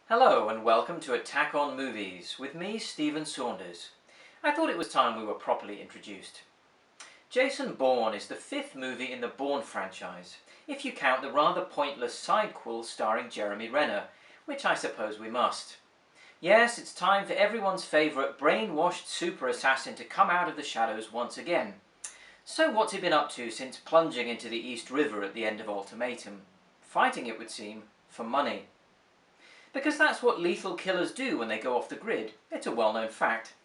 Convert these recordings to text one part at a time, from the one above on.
Hello and welcome to Attack on Movies with me, Stephen Saunders. I thought it was time we were properly introduced. Jason Bourne is the fifth movie in the Bourne franchise, if you count the rather pointless sidequel starring Jeremy Renner, which I suppose we must. Yes, it's time for everyone's favourite brainwashed super assassin to come out of the shadows once again. So what's he been up to since plunging into the East River at the end of Ultimatum? Fighting, it would seem, for money. Because that's what lethal killers do when they go off the grid. It's a well-known fact.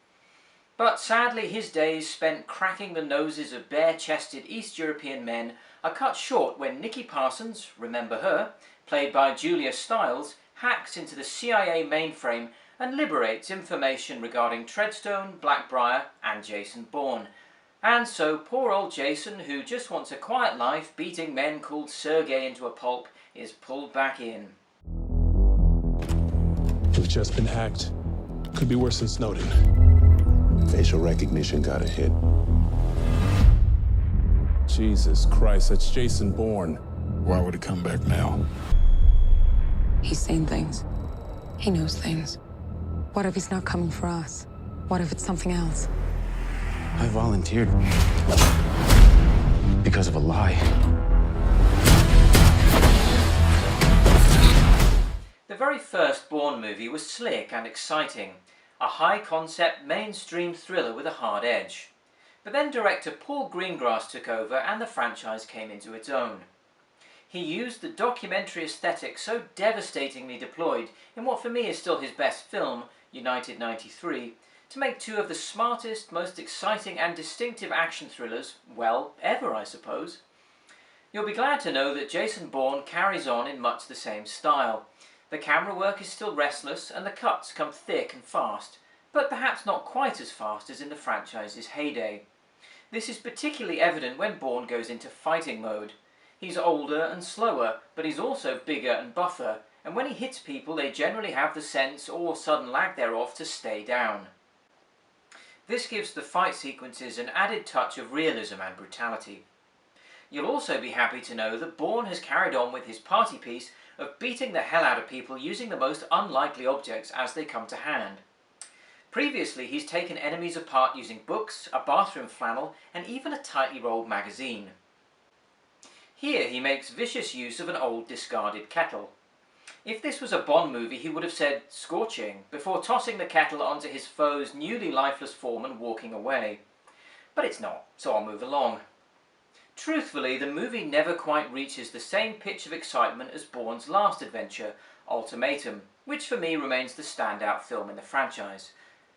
But sadly his days spent cracking the noses of bare-chested East European men are cut short when Nikki Parsons, remember her, played by Julia Stiles, hacks into the CIA mainframe and liberates information regarding Treadstone, Blackbriar and Jason Bourne. And so poor old Jason, who just wants a quiet life beating men called Sergei into a pulp, is pulled back in. We've just been hacked. Could be worse than Snowden. Facial recognition got a hit. Jesus Christ, that's Jason Bourne. Why would he come back now? He's seen things. He knows things. What if he's not coming for us? What if it's something else? I volunteered because of a lie. The very first Bourne movie was slick and exciting, a high-concept mainstream thriller with a hard edge. But then director Paul Greengrass took over and the franchise came into its own. He used the documentary aesthetic so devastatingly deployed in what for me is still his best film, United 93, to make two of the smartest, most exciting and distinctive action thrillers, well, ever I suppose. You'll be glad to know that Jason Bourne carries on in much the same style. The camera work is still restless and the cuts come thick and fast, but perhaps not quite as fast as in the franchise's heyday. This is particularly evident when Bourne goes into fighting mode. He's older and slower, but he's also bigger and buffer, and when he hits people they generally have the sense, or sudden lack thereof, to stay down. This gives the fight sequences an added touch of realism and brutality. You'll also be happy to know that Bourne has carried on with his party piece of beating the hell out of people using the most unlikely objects as they come to hand. Previously he's taken enemies apart using books, a bathroom flannel and even a tightly rolled magazine. Here he makes vicious use of an old discarded kettle. If this was a Bond movie he would have said "scorching" before tossing the kettle onto his foe's newly lifeless form and walking away. But it's not, so I'll move along. Truthfully, the movie never quite reaches the same pitch of excitement as Bourne's last adventure, Ultimatum, which for me remains the standout film in the franchise.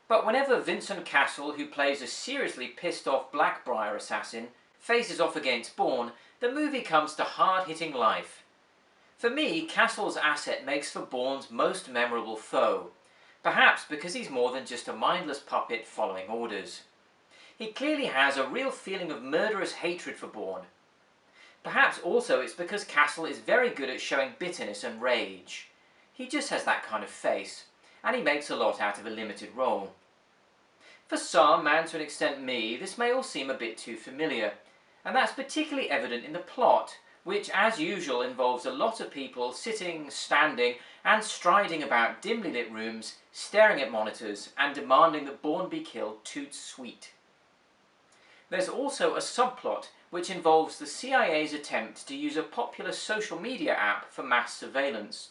But whenever Vincent Cassel, who plays a seriously pissed off Blackbriar assassin, faces off against Bourne, the movie comes to hard-hitting life. For me, Cassel's asset makes for Bourne's most memorable foe, perhaps because he's more than just a mindless puppet following orders. He clearly has a real feeling of murderous hatred for Bourne. Perhaps also it's because Cassel is very good at showing bitterness and rage. He just has that kind of face, and he makes a lot out of a limited role. For some, and to an extent me, this may all seem a bit too familiar, and that's particularly evident in the plot, which as usual involves a lot of people sitting, standing and striding about dimly lit rooms, staring at monitors and demanding that Bourne be killed toot sweet. There's also a subplot which involves the CIA's attempt to use a popular social media app for mass surveillance.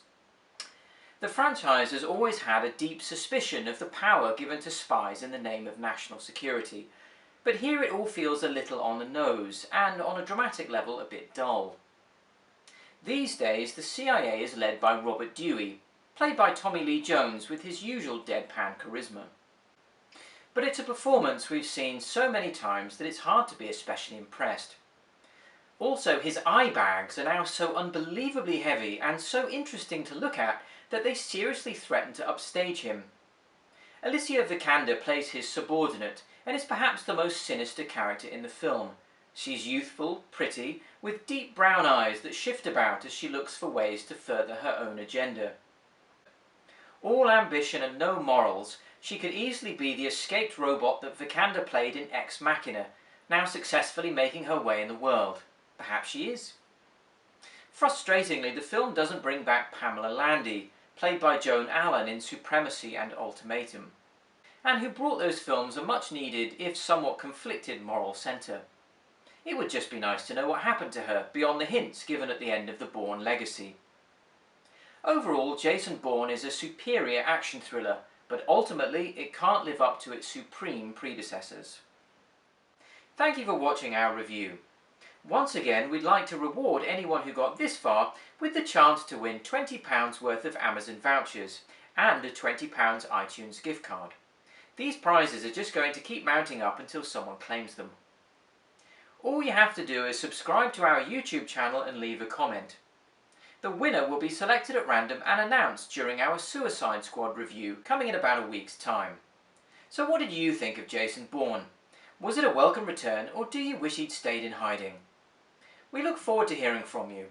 The franchise has always had a deep suspicion of the power given to spies in the name of national security, but here it all feels a little on the nose, and on a dramatic level a bit dull. These days the CIA is led by Robert Dewey, played by Tommy Lee Jones with his usual deadpan charisma. But it's a performance we've seen so many times that it's hard to be especially impressed. Also, his eye bags are now so unbelievably heavy and so interesting to look at that they seriously threaten to upstage him. Alicia Vikander plays his subordinate and is perhaps the most sinister character in the film. She's youthful, pretty, with deep brown eyes that shift about as she looks for ways to further her own agenda. All ambition and no morals, she could easily be the escaped robot that Vikander played in Ex Machina, now successfully making her way in the world. Perhaps she is. Frustratingly, the film doesn't bring back Pamela Landy, played by Joan Allen in Supremacy and Ultimatum, and who brought those films a much needed, if somewhat conflicted, moral centre. It would just be nice to know what happened to her, beyond the hints given at the end of the Bourne legacy. Overall, Jason Bourne is a superior action thriller, but ultimately it can't live up to its supreme predecessors. Thank you for watching our review. Once again, we'd like to reward anyone who got this far with the chance to win £20 worth of Amazon vouchers and a £20 iTunes gift card. These prizes are just going to keep mounting up until someone claims them. All you have to do is subscribe to our YouTube channel and leave a comment. The winner will be selected at random and announced during our Suicide Squad review coming in about a week's time. So what did you think of Jason Bourne? Was it a welcome return, or do you wish he'd stayed in hiding? We look forward to hearing from you.